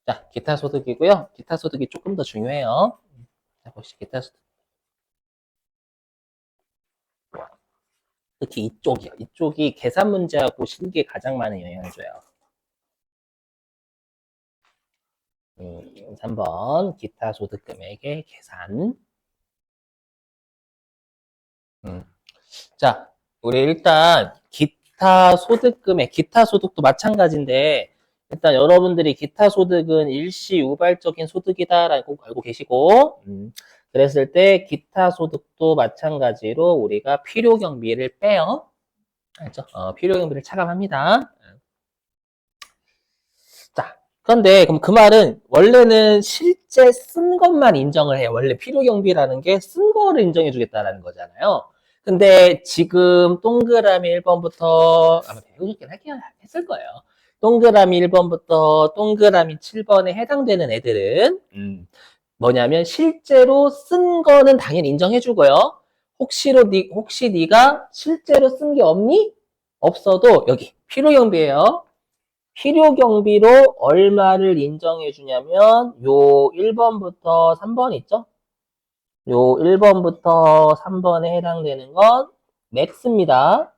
자, 기타 소득이고요. 기타 소득이 조금 더 중요해요. 자, 보시죠. 기타 소득. 특히 이쪽이요. 이쪽이 계산 문제하고 실기에 가장 많은 영향을 줘요. 3번 기타 소득 금액의 계산. 자, 우리 일단 기타 소득 금액, 기타 소득도 마찬가지인데 일단 여러분들이 기타 소득은 일시 우발적인 소득이다라고 알고 계시고 그랬을 때 기타 소득도 마찬가지로 우리가 필요 경비를 빼요. 알죠? 필요 경비를 차감합니다. 자, 그런데 그럼 그 말은 원래는 실제 쓴 것만 인정을 해요. 원래 필요 경비라는 게 쓴 거를 인정해 주겠다라는 거잖아요. 근데 지금 동그라미 1번부터 아마 배우셨긴 했을 거예요. 동그라미 1번부터 동그라미 7번에 해당되는 애들은 뭐냐면 실제로 쓴 거는 당연히 인정해 주고요. 혹시 네가 실제로 쓴 게 없니? 없어도 여기 필요 경비예요. 필요 경비로 얼마를 인정해 주냐면 요 1번부터 3번 있죠? 요 1번부터 3번에 해당되는 건 맥스입니다.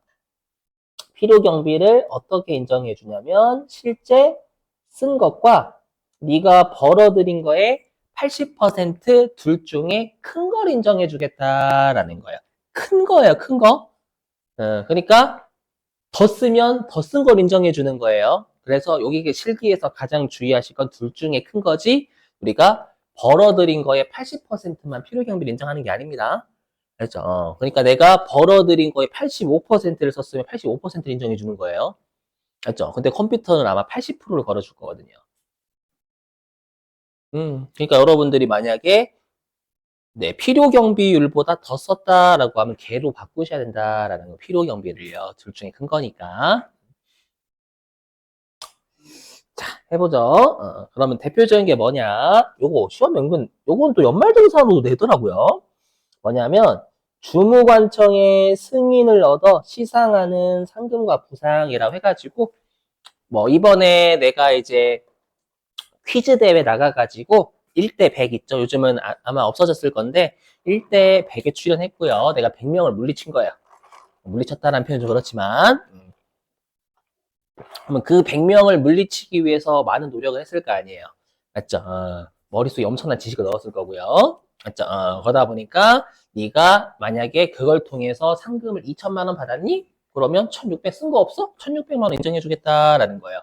필요 경비를 어떻게 인정해 주냐면 실제 쓴 것과 네가 벌어들인 거에 80%둘 중에 큰 걸 인정해 주겠다라는 거예요. 큰 거예요, 큰 거. 그러니까 더 쓰면 더 쓴 걸 인정해 주는 거예요. 그래서 여기 실기에서 가장 주의하실 건 둘 중에 큰 거지 우리가 벌어들인 거에 80%만 필요 경비를 인정하는 게 아닙니다. 그렇죠? 그러니까 내가 벌어들인 거에 85%를 썼으면 85%를 인정해 주는 거예요. 그렇죠? 근데 컴퓨터는 아마 80%를 걸어줄 거거든요. 그러니까 여러분들이 만약에 네, 필요 경비율보다 더 썼다라고 하면 개로 바꾸셔야 된다라는 거, 필요 경비를요. 둘 중에 큰 거니까. 해보죠. 그러면 대표적인 게 뭐냐? 요거 시험 연근 요건 또 연말정산으로 내더라고요. 뭐냐면 주무관청의 승인을 얻어 시상하는 상금과 부상이라고 해가지고 뭐 이번에 내가 이제 퀴즈 대회 나가가지고 1대 100 있죠. 요즘은 아마 없어졌을 건데 1대 100에 출연했고요. 내가 100명을 물리친 거예요. 물리쳤다는 표현은 좀 그렇지만 그러면 그 100명을 물리치기 위해서 많은 노력을 했을 거 아니에요. 맞죠? 머릿속에 엄청난 지식을 넣었을 거고요. 맞죠? 그러다 보니까 네가 만약에 그걸 통해서 상금을 2천만 원 받았니? 그러면 1,600 쓴 거 없어? 1,600만 원 인정해 주겠다라는 거예요.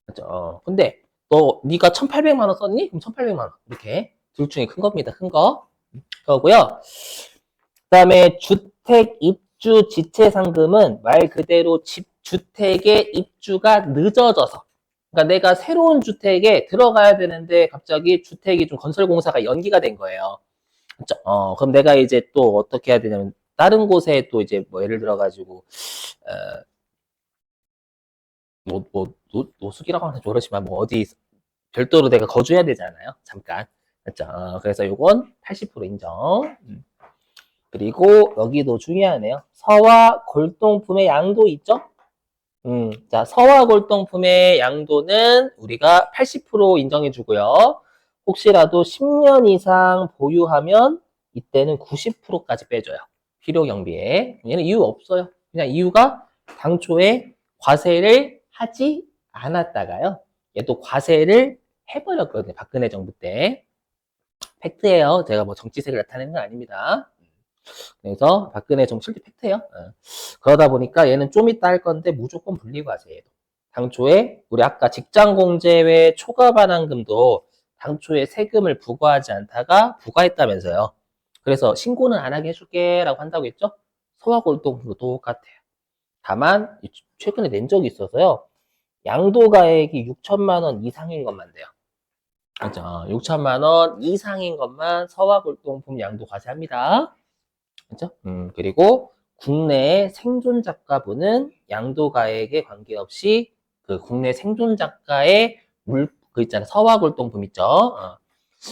맞죠? 근데 너 네가 1,800만 원 썼니? 그럼 1,800만 원. 이렇게 둘 중에 큰 겁니다. 큰 거. 그거고요. 그다음에 주택 입주 지체 상금은 말 그대로 주택의 입주가 늦어져서 그러니까 내가 새로운 주택에 들어가야 되는데 갑자기 주택이 좀 건설 공사가 연기가 된 거예요. 그렇죠? 그럼 내가 이제 또 어떻게 해야 되냐면 다른 곳에 또 이제 뭐 예를 들어 가지고 노숙이라고 하면 좀 그렇지만 뭐 어디 별도로 내가 거주해야 되잖아요. 잠깐. 그렇죠? 그래서 요건 80% 인정. 그리고 여기도 중요하네요. 서화 골동품의 양도 있죠? 자, 서화 골동품의 양도는 우리가 80% 인정해 주고요. 혹시라도 10년 이상 보유하면 이때는 90%까지 빼줘요. 필요 경비에. 얘는 이유 없어요. 그냥 이유가 당초에 과세를 하지 않았다가요. 얘도 과세를 해버렸거든요. 박근혜 정부 때. 팩트예요. 제가 뭐 정치색을 나타내는 건 아닙니다. 그래서 박근혜 정부 실제 팩트예요. 그러다 보니까 얘는 좀 이따 할 건데 무조건 분리과세예요. 당초에 우리 아까 직장공제외 초과 반환금도 당초에 세금을 부과하지 않다가 부과했다면서요. 그래서 신고는 안 하게 해줄게라고 한다고 했죠. 소화골동도 똑같아요. 다만 최근에 낸 적이 있어서요. 양도가액이 6천만 원 이상인 것만 돼요. 그렇죠. 6천만 원 이상인 것만 서화골동품 양도 과세합니다. 그렇죠? 그리고 국내 생존 작가분은 양도가액에 관계없이 그 국내 생존 작가의 그 있잖아요. 서화 골동품 있죠?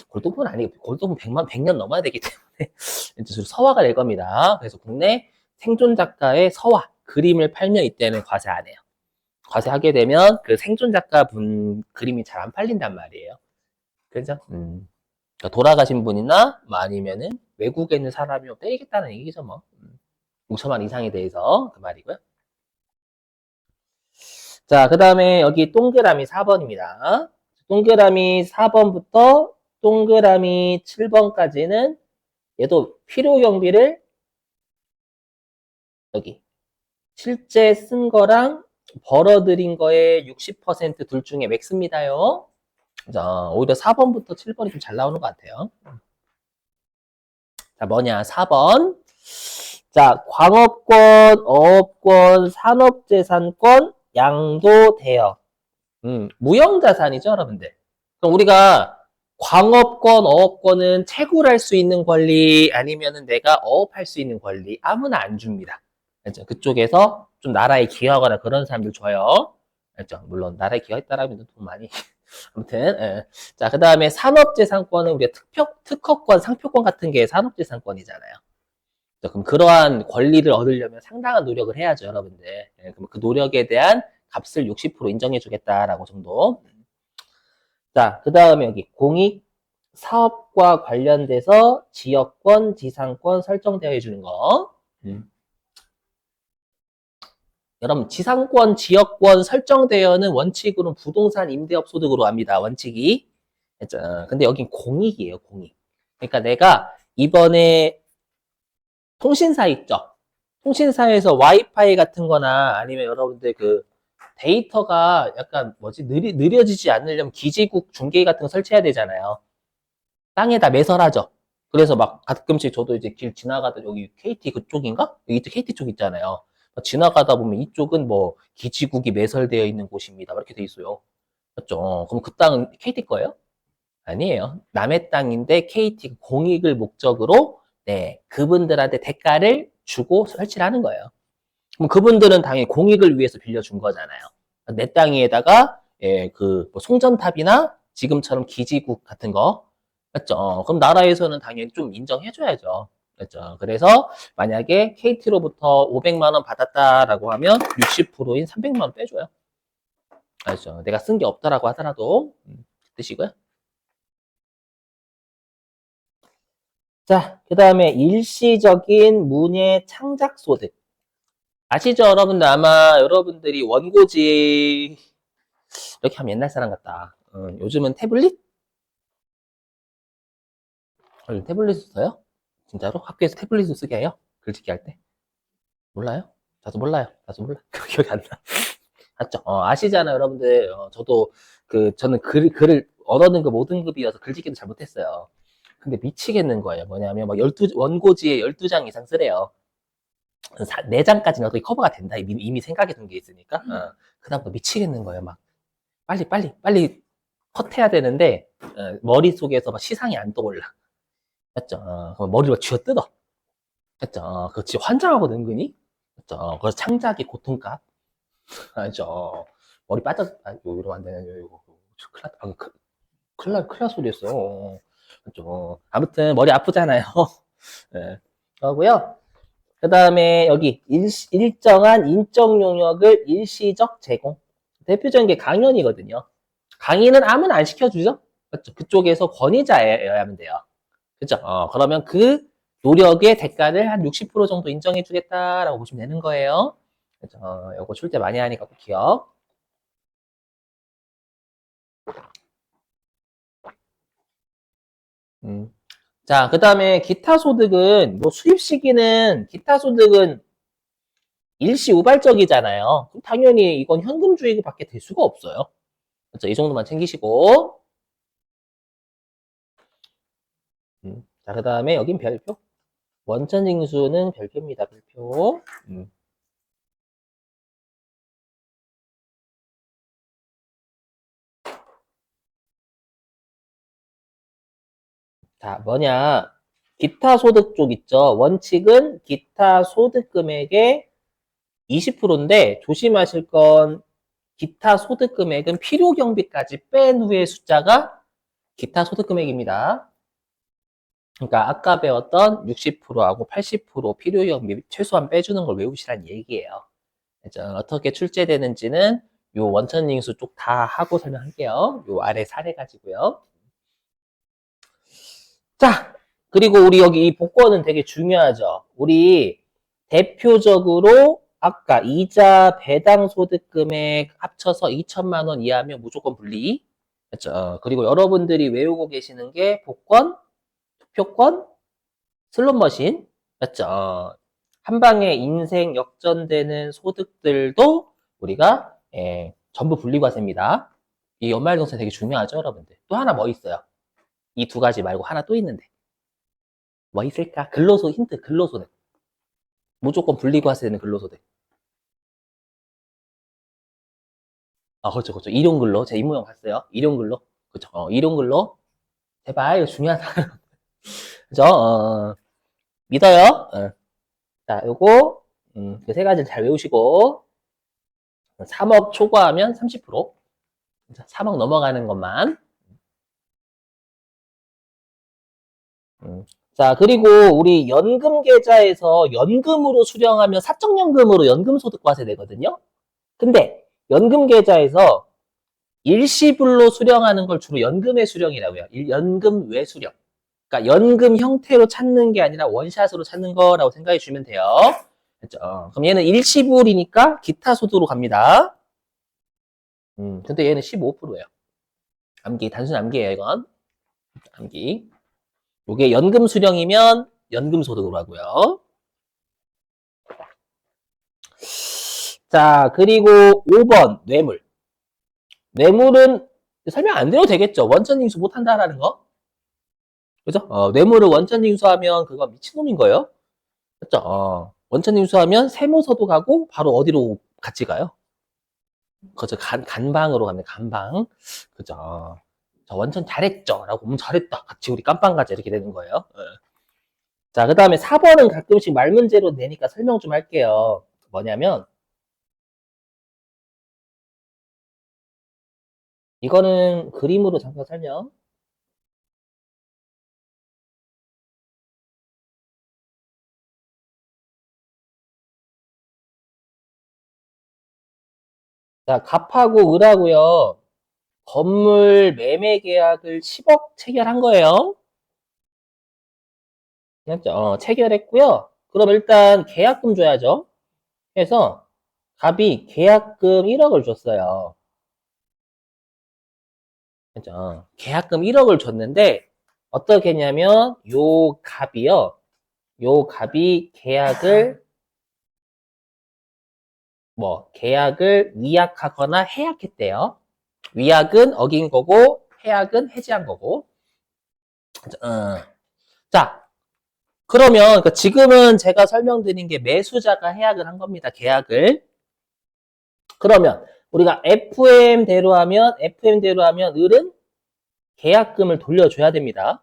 골동품은 아니고 골동품 100년 넘어야 되기 때문에 이제 서화가 될 겁니다. 그래서 국내 생존 작가의 서화, 그림을 팔면 이때는 과세 안 해요. 과세하게 되면 그 생존 작가분 그림이 잘 안 팔린단 말이에요. 그죠? 그러니까 돌아가신 분이나 뭐 아니면은 외국에 있는 사람이 때리겠다는 얘기죠, 뭐. 6천만 이상에 대해서 그 말이고요. 자, 그 다음에 여기 동그라미 4번입니다. 동그라미 4번부터 동그라미 7번까지는 얘도 필요 경비를 여기 실제 쓴 거랑 벌어들인 거에 60%둘 중에 맥스입니다요. 자, 오히려 4번부터 7번이 좀 잘 나오는 것 같아요. 자, 뭐냐, 4번. 자, 광업권, 어업권, 산업재산권, 양도대여. 무형자산이죠, 여러분들. 그럼 우리가 광업권, 어업권은 채굴할 수 있는 권리 아니면은 내가 어업할 수 있는 권리 아무나 안 줍니다. 알죠? 그쪽에서 좀 나라에 기여하거나 그런 사람들 줘요. 알죠? 물론 나라에 기여했다라면 돈 많이. 아무튼 예. 자, 그 다음에 산업재산권은 우리가 특허권, 상표권 같은 게 산업재산권이잖아요. 자, 그럼 그러한 권리를 얻으려면 상당한 노력을 해야죠, 여러분들. 예, 그럼 그 노력에 대한 값을 60% 인정해주겠다라고 정도. 자, 그 다음에 여기 공익 사업과 관련돼서 지역권, 지상권 설정되어 해주는 거. 여러분, 지상권, 지역권 설정되어는 원칙으로는 부동산 임대업 소득으로 합니다. 원칙이. 근데 여긴 공익이에요, 공익. 그러니까 내가 이번에 통신사 있죠? 통신사에서 와이파이 같은 거나 아니면 여러분들 그 데이터가 약간 뭐지, 느려지지 않으려면 기지국 중계기 같은 거 설치해야 되잖아요. 땅에다 매설하죠. 그래서 막 가끔씩 저도 이제 길 지나가다 여기 KT 그쪽인가? 여기 KT 쪽 있잖아요. 지나가다 보면 이쪽은 뭐 기지국이 매설되어 있는 곳입니다. 이렇게 돼 있어요. 맞죠? 그럼 그 땅은 KT 거예요? 아니에요. 남의 땅인데 KT 공익을 목적으로 네, 그분들한테 대가를 주고 설치를 하는 거예요. 그럼 그분들은 당연히 공익을 위해서 빌려준 거잖아요. 내 땅에다가 예, 그뭐 송전탑이나 지금처럼 기지국 같은 거 맞죠? 그럼 나라에서는 당연히 좀 인정해줘야죠. 그렇죠? 그래서 만약에 KT로부터 500만 원 받았다라고 하면 60%인 300만 원 빼줘요. 알죠? 내가 쓴 게 없다라고 하더라도 뜻이고요. 자, 그 다음에 일시적인 문예 창작 소득. 아시죠, 여러분들? 아마 여러분들이 원고지 이렇게 하면 옛날 사람 같다. 요즘은 태블릿? 태블릿 써요? 진짜로? 학교에서 태블릿을 쓰게 해요? 글짓기 할 때? 몰라요? 나도 몰라요. 나도 몰라. 기억이 안 나. 맞죠? 아시잖아요, 여러분들. 저도 저는 글을 언어는 그 모든 급이어서 글짓기도 잘 못했어요. 근데 미치겠는 거예요. 뭐냐면 막 원고지에 12장 이상 쓰래요. 4장까지는 어떻게 커버가 된다. 이미 생각해 둔 게 있으니까. 그다음부터 미치겠는 거예요. 막 빨리 컷해야 되는데 머릿속에서 막 시상이 안 떠올라. 맞죠? 그럼 머리를 쥐어뜯어. 맞죠? 그거 진짜 환장하거든, 은근히. 맞죠? 그래서 창작의 고통값. 알죠? 머리 빠져, 이러면 안 되네. 이거. 큰일 났다. 방금 큰일 날 소리였어. 맞죠? 아무튼, 머리 아프잖아요. 네. 그러고요. 그 다음에 여기 일정한 인적 용역을 일시적 제공. 대표적인 게 강연이거든요. 강의는 아무나 안 시켜주죠? 맞죠? 그쪽에서 권위자여야만 돼요. 그죠? 그러면 그 노력의 대가를 한 60% 정도 인정해주겠다라고 보시면 되는 거예요. 그죠? 요거 출제 많이 하니까 꼭 기억. 자, 그 다음에 기타 소득은, 뭐 수입 시기는, 기타 소득은 일시 우발적이잖아요. 그럼 당연히 이건 현금주의밖에 될 수가 없어요. 그죠? 이 정도만 챙기시고. 자, 그 다음에 여긴 별표. 원천징수는 별표입니다, 별표. 자, 뭐냐. 기타 소득 쪽 있죠. 원칙은 기타 소득 금액의 20%인데 조심하실 건 기타 소득 금액은 필요 경비까지 뺀 후의 숫자가 기타 소득 금액입니다. 그러니까 아까 배웠던 60%하고 80% 필요 경비 최소한 빼주는 걸 외우시라는 얘기예요. 어떻게 출제되는지는 요 원천징수 쪽 다 하고 설명할게요. 요 아래 사례 가지고요. 자, 그리고 우리 여기 이 복권은 되게 중요하죠. 우리 대표적으로 아까 이자 배당 소득 금액 합쳐서 2천만 원 이하면 무조건 분리. 그렇죠? 그리고 여러분들이 외우고 계시는 게 복권, 투표권, 슬롯머신. 맞죠? 한 방에 인생 역전되는 소득들도 우리가 전부 분리과세입니다. 이 연말정산 되게 중요하죠, 여러분들. 또 하나 뭐 있어요? 이 두 가지 말고 하나 또 있는데. 뭐 있을까? 근로소 힌트, 근로소득. 무조건 분리과세되는 근로소득. 아, 그렇죠, 그렇죠. 일용근로. 제 임무형 봤어요. 일용근로. 그렇죠. 일용근로. 제발, 이거 중요하다. 그죠? 믿어요. 자, 요거, 그 세 가지를 잘 외우시고, 3억 초과하면 30%. 3억 넘어가는 것만. 자, 그리고 우리 연금 계좌에서 연금으로 수령하면 사적연금으로 연금소득과세 되거든요. 근데 연금 계좌에서 일시불로 수령하는 걸 주로 연금의 수령이라고 해요. 연금 외수령. 그러니까 연금 형태로 찾는 게 아니라 원샷으로 찾는 거라고 생각해 주시면 돼요. 그렇죠? 그럼 얘는 일시불이니까 기타 소득으로 갑니다. 근데 얘는 15%예요. 암기, 단순 암기예요, 이건. 암기. 요게 연금 수령이면 연금 소득으로 하고요. 자, 그리고 5번 뇌물. 뇌물은 설명 안 드려도 되겠죠. 원천징수 못 한다라는 거. 그죠? 뇌물을 원천징수하면 그거 미친놈인 거예요. 그죠? 원천징수하면 세무서도 가고 바로 어디로 같이 가요? 그죠? 간방으로 가면 간방. 그죠? 저 원천 잘했죠? 라고, 잘했다. 같이 우리 깜빵 가자. 이렇게 되는 거예요. 자, 그 다음에 4번은 가끔씩 말 문제로 내니까 설명 좀 할게요. 뭐냐면, 이거는 그림으로 잠깐 설명. 자, 갑하고 을하고요. 건물 매매 계약을 10억 체결한 거예요. 그렇죠? 체결했고요. 그럼 일단 계약금 줘야죠. 그래서 갑이 계약금 1억을 줬어요. 그죠? 계약금 1억을 줬는데 어떻게 했냐면 요 갑이 계약을 위약하거나 해약했대요. 위약은 어긴 거고 해약은 해지한 거고. 어. 자, 그러면 그러니까 지금은 제가 설명드린 게 매수자가 해약을 한 겁니다. 계약을. 그러면 우리가 FM대로 하면 을은 계약금을 돌려줘야 됩니다.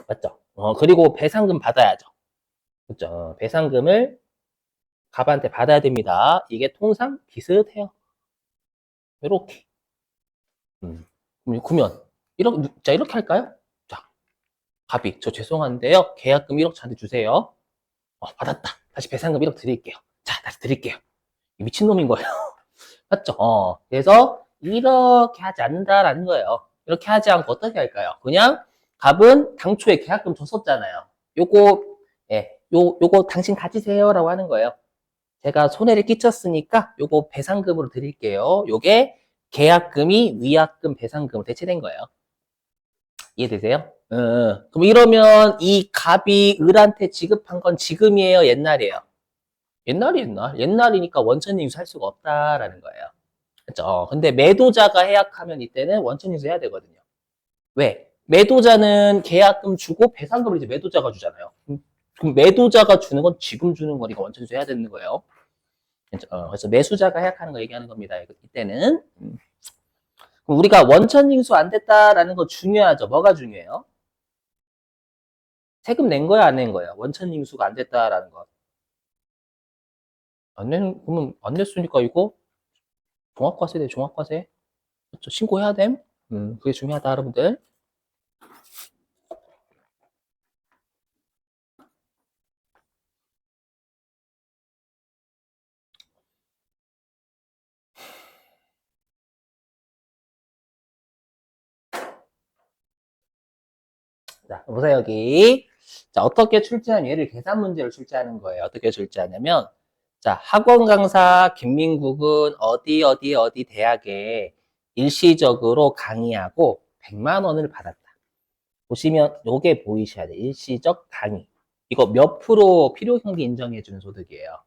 맞죠? 그리고 배상금 받아야죠. 그죠? 배상금을 갑한테 받아야 됩니다. 이게 통상 비슷해요. 이렇게. 그러면 자, 이렇게 할까요? 자, 갑이 저 죄송한데요. 계약금 1억 저한테 주세요. 받았다. 다시 배상금 1억 드릴게요. 자, 다시 드릴게요. 미친놈인 거예요. 맞죠? 그래서 이렇게 하지 않는다라는 거예요. 이렇게 하지 않고 어떻게 할까요? 그냥 갑은 당초에 계약금 줬었잖아요. 요거, 요거 당신 가지세요라고 하는 거예요. 제가 손해를 끼쳤으니까 요거 배상금으로 드릴게요. 요게 계약금이 위약금 배상금으로 대체된 거예요. 이해되세요? 그럼 이러면 이 갑이 을한테 지급한 건 지금이에요, 옛날이에요? 옛날이니까 원천징수 할 수가 없다라는 거예요. 그죠? 근데 매도자가 해약하면 이때는 원천징수 해야 되거든요. 왜? 매도자는 계약금 주고 배상금을 이제 매도자가 주잖아요. 그럼 매도자가 주는 건 지금 주는 거니까 원천징수 해야 되는 거예요. 그래서 매수자가 해약하는 거 얘기하는 겁니다. 이때는. 그럼 우리가 원천징수 안 됐다라는 거 중요하죠. 뭐가 중요해요? 세금 낸 거야, 안 낸 거야? 원천징수가 안 됐다라는 거. 그러면 안 냈으니까 이거 종합과세 돼, 종합과세. 그렇죠? 신고해야 됨. 그게 중요하다, 여러분들. 자, 보세요, 여기. 자, 어떻게 출제한 얘를 계산 문제를 출제하는 거예요. 어떻게 출제하냐면, 자, 학원 강사 김민국은 어디 대학에 일시적으로 강의하고 100만 원을 받았다. 보시면 요게 보이셔야 돼요. 일시적 강의. 이거 몇 프로 필요 경비 인정해 주는 소득이에요.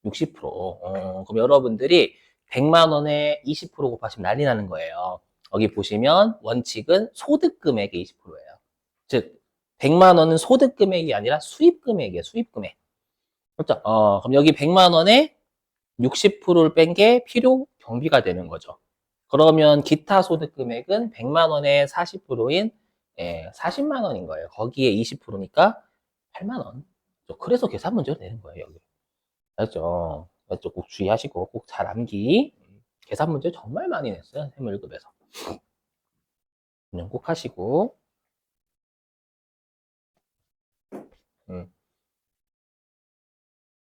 60%. 그럼 여러분들이 100만 원에 20% 곱하시면 난리 나는 거예요. 여기 보시면 원칙은 소득 금액의 20%예요. 즉 100만 원은 소득 금액이 아니라 수입 금액이에요. 수입 금액. 그렇죠? 그럼 여기 100만 원에 60%를 뺀 게 필요 경비가 되는 거죠. 그러면 기타 소득 금액은 100만 원에 40%인 40만 원인 거예요. 거기에 20%니까 8만 원. 그래서 계산 문제가 되는 거예요, 여기. 알죠? 알죠? 꼭 주의하시고 꼭 잘 암기. 계산 문제 정말 많이 냈어요, 세무1급에서. 그냥 꼭 하시고.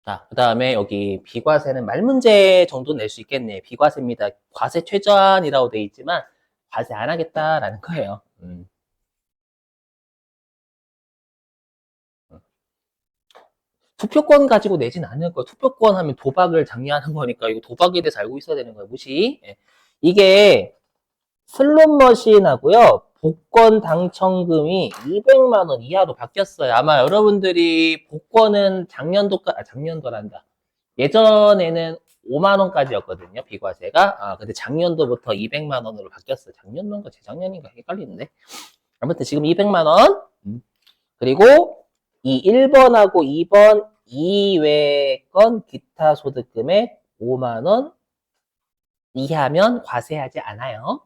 자, 그 다음에 여기 비과세는 말문제 정도 낼 수 있겠네. 비과세입니다. 과세 최저한이라고 돼 있지만 과세 안 하겠다라는 거예요. 투표권 가지고 내진 않을 거예요. 투표권 하면 도박을 장려하는 거니까 이거 도박에 대해서 알고 있어야 되는 거예요. 무시. 예. 이게 슬롯머신하고요. 복권 당첨금이 200만 원 이하로 바뀌었어요. 아마 여러분들이 복권은 작년도란다. 예전에는 5만 원까지였거든요. 비과세가. 근데 작년도부터 200만 원으로 바뀌었어요. 작년도인가 재작년인가 헷갈리는데. 아무튼 지금 200만 원. 그리고 이 1번하고 2번 이외의 건 기타 소득금액 5만 원 이하면 과세하지 않아요.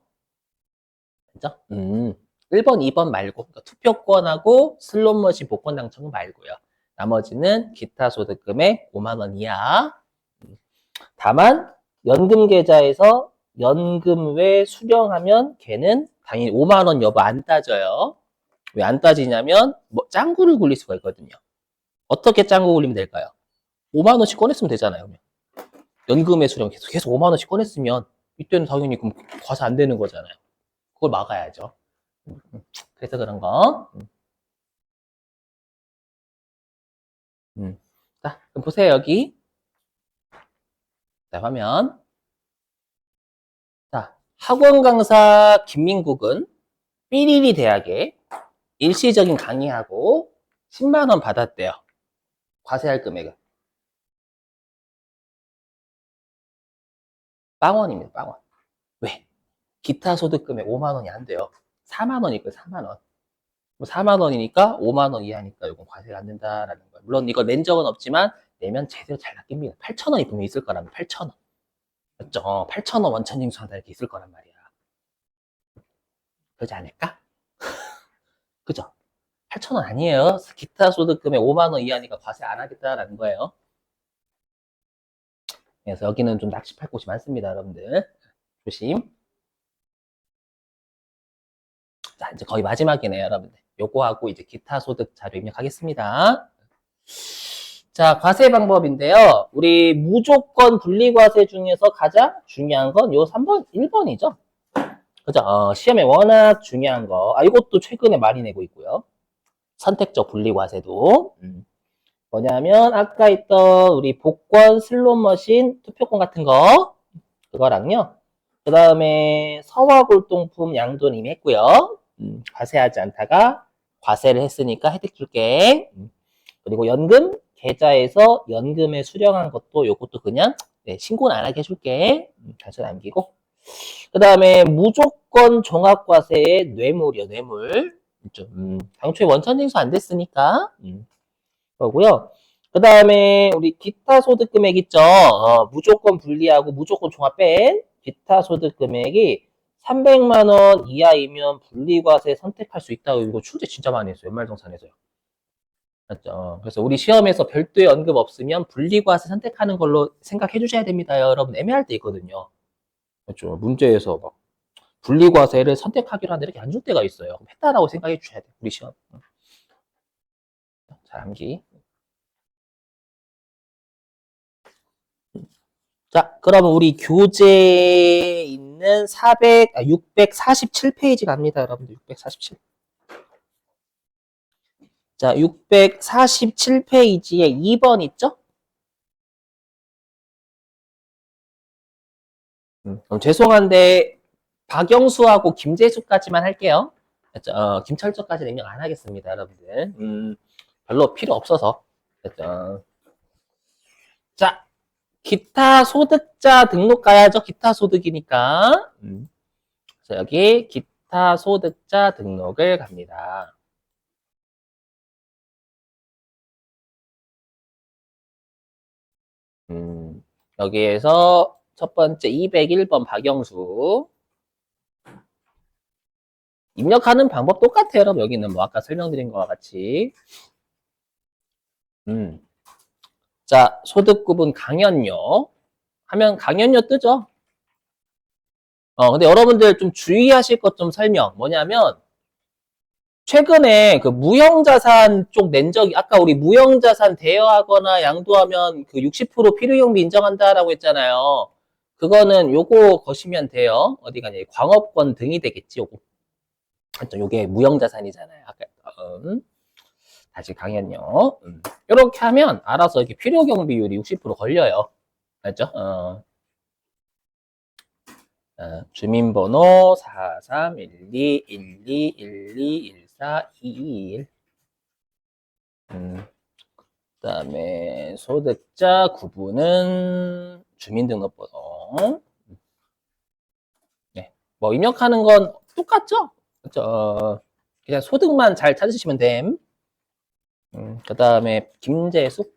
그죠? 1번, 2번 말고 그러니까 투표권하고 슬롯머신 복권 당첨은 말고요. 나머지는 기타 소득금액 5만 원 이하. 다만 연금 계좌에서 연금 외 수령하면 걔는 당연히 5만 원 여부 안 따져요. 왜 안 따지냐면 뭐 짱구를 굴릴 수가 있거든요. 어떻게 짱구 굴리면 될까요? 5만 원씩 꺼냈으면 되잖아요. 연금의 수령 계속 5만 원씩 꺼냈으면 이때는 당연히 그럼 과세 안 되는 거잖아요. 그걸 막아야죠. 그래서 그런 거. 자, 그럼 보세요, 여기. 자, 화면. 자, 학원 강사 김민국은 삐리리 대학에 일시적인 강의하고 10만 원 받았대요. 과세할 금액은. 빵원입니다, 빵원. 왜? 기타 소득 금액 5만 원이 안 돼요. 4만 원이고요, 4만 원. 4만 원이니까 5만 원 이하니까 이건 과세가 안 된다라는 거예요. 물론 이거 낸 적은 없지만 내면 제대로 잘 낚입니다. 8천 원이 분명히 있을 거라면 8천 원. 맞죠? 8천 원 원천징수한다 이렇게 있을 거란 말이야. 그러지 않을까? 그죠? 8천 원 아니에요. 기타 소득 금액 5만 원 이하니까 과세 안 하겠다라는 거예요. 그래서 여기는 좀 낚시할 곳이 많습니다, 여러분들. 조심. 자, 이제 거의 마지막이네요, 여러분들. 요거하고 이제 기타 소득 자료 입력하겠습니다. 자, 과세 방법인데요. 우리 무조건 분리과세 중에서 가장 중요한 건 요 3번, 1번이죠. 그죠? 시험에 워낙 중요한 거. 이것도 최근에 많이 내고 있고요. 선택적 분리과세도. 뭐냐면, 아까 있던 우리 복권, 슬롯머신, 투표권 같은 거. 그거랑요. 그 다음에 서화골동품 양도는 이미 했고요. 과세하지 않다가 과세를 했으니까 혜택 줄게. 그리고 연금 계좌에서 연금에 수령한 것도 요것도 그냥 신고는 안 하게 해줄게. 다시 남기고. 그 다음에 무조건 종합과세의 뇌물이요, 뇌물. 당초에 원천징수 안 됐으니까. 그거고요. 그 다음에 우리 기타 소득 금액 있죠. 무조건 분리하고 무조건 종합 뺀 기타 소득 금액이 300만 원 이하이면 분리과세 선택할 수 있다고 이거 출제 진짜 많이 했어요. 연말정산에서요. 맞죠? 그래서 우리 시험에서 별도의 언급 없으면 분리과세 선택하는 걸로 생각해 주셔야 됩니다. 여러분 애매할 때 있거든요. 그렇죠? 문제에서 막 분리과세를 선택하기로 하는데 이렇게 안 줄 때가 있어요. 그럼 했다라고 생각해 주셔야 돼요. 우리 시험. 자, 암기. 자, 그러면 우리 교재에 있는 647페이지 갑니다. 여러분들 647. 자, 647페이지에 2번 있죠? 죄송한데 박영수하고 김재수까지만 할게요. 김철저까지는 입력 안 하겠습니다, 여러분들. 별로 필요 없어서. 자, 기타 소득자 등록 가야죠. 기타 소득이니까. 그래서 여기 기타 소득자 등록을 갑니다. 여기에서 첫 번째 201번 박영수. 입력하는 방법 똑같아요, 여러분. 여기는 뭐 아까 설명드린 거와 같이. 자, 소득구분 강연료. 하면 강연료 뜨죠? 근데 여러분들 좀 주의하실 것 좀 설명. 뭐냐면, 최근에 그 무형자산 쪽 낸 적이, 아까 우리 무형자산 대여하거나 양도하면 그 60% 필요경비 인정한다라고 했잖아요. 그거는 요거 거시면 돼요. 어디 가냐. 광업권 등이 되겠지, 요거. 그렇죠. 요게 무형자산이잖아요. 아까, 다시 강연료. 이렇게 하면 알아서 이렇게 필요경비율이 60% 걸려요. 알죠? 주민번호 43121212142221. 그다음에 소득자 구분은 주민등록번호. 네. 뭐 입력하는 건 똑같죠? 그렇죠? 그냥 소득만 잘 찾으시면 됨. 그다음에 김재숙.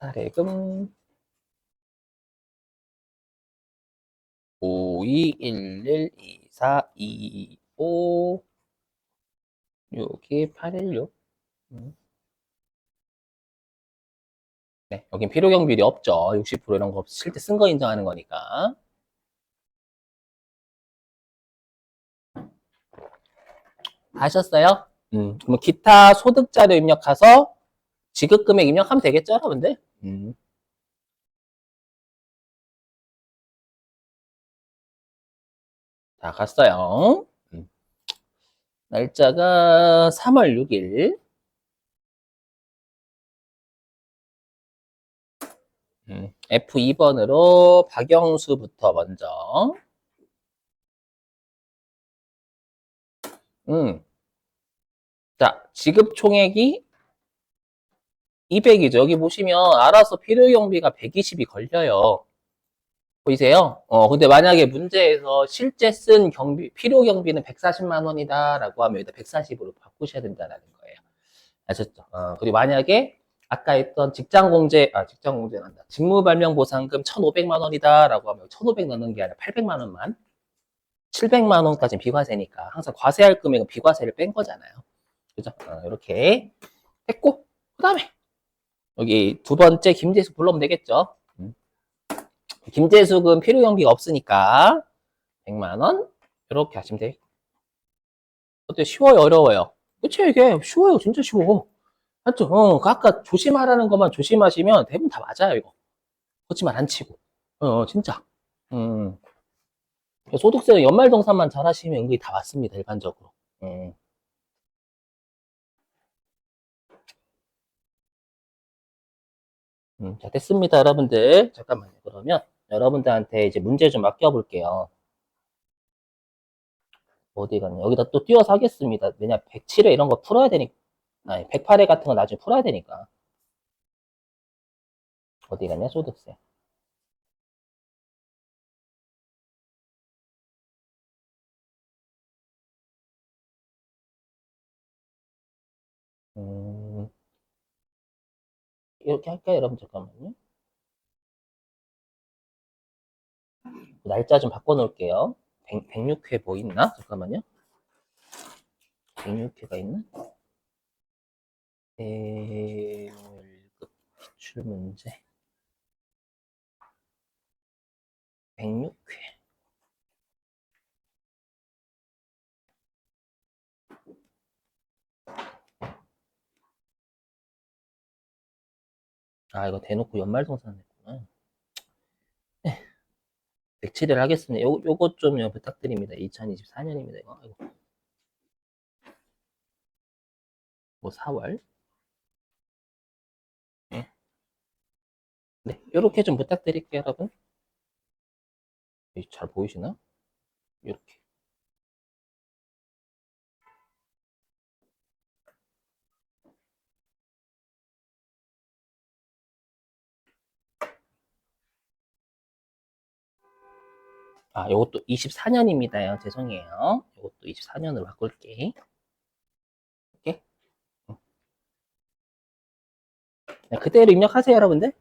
사례금 52112425 여기 816. 네, 여긴 필요경비율이 없죠. 60% 이런 거 실제 쓴 거 인정하는 거니까. 하셨어요? 그럼 기타 소득자료 입력해서 지급금액 입력하면 되겠죠, 여러분들? 자, 갔어요. 날짜가 3월 6일. F2번으로 박영수부터 먼저. 자, 지급 총액이 200이죠. 여기 보시면 알아서 필요경비가 120이 걸려요. 보이세요? 근데 만약에 문제에서 실제 쓴 필요 경비는 140만 원이다라고 하면 여기다 140으로 바꾸셔야 된다는 거예요. 아셨죠? 그리고 만약에 아까 했던 직장공제난다. 직무발명보상금 1,500만 원이다라고 하면 1,500 넣는 게 아니라 800만 원만. 700만 원까지는 비과세니까 항상 과세할 금액은 비과세를 뺀 거잖아요. 그죠? 이렇게 했고, 그 다음에 여기 두 번째 김재수 불러오면 되겠죠? 김재숙은 필요 경비가 없으니까 100만 원 이렇게 하시면 돼요. 어때? 쉬워요, 어려워요? 그치, 이게 쉬워요, 진짜 쉬워. 맞죠? 그 아까 조심하라는 것만 조심하시면 대부분 다 맞아요, 이거. 거짓말 안 치고. 진짜. 음. 소득세는 연말정산만 잘 하시면 은근히 다 맞습니다, 일반적으로. 자, 됐습니다, 여러분들. 잠깐만요. 그러면 여러분들한테 이제 문제 좀 맡겨볼게요. 어디 갔냐? 여기다 또 띄워서 하겠습니다. 왜냐, 107회 이런 거 풀어야 되니까. 아니, 108회 같은 거 나중에 풀어야 되니까. 어디 갔냐, 소득세. 음, 이렇게 할까요, 여러분? 잠깐만요. 날짜 좀 바꿔놓을게요. 106회 뭐 있나? 잠깐만요. 106회가 있나? 대월급 기출문제 106회. 아, 이거 대놓고 연말정산 했구나. 107일 하겠습니다. 요것 좀 부탁드립니다. 2024년입니다. 이거. 아이고. 뭐 4월. 네. 네, 요렇게 좀 부탁드릴게요, 여러분. 잘 보이시나? 이렇게. 아, 요것도 24년입니다요. 죄송해요. 요것도 24년으로 바꿀게. 이렇게. 네, 그대로 입력하세요, 여러분들.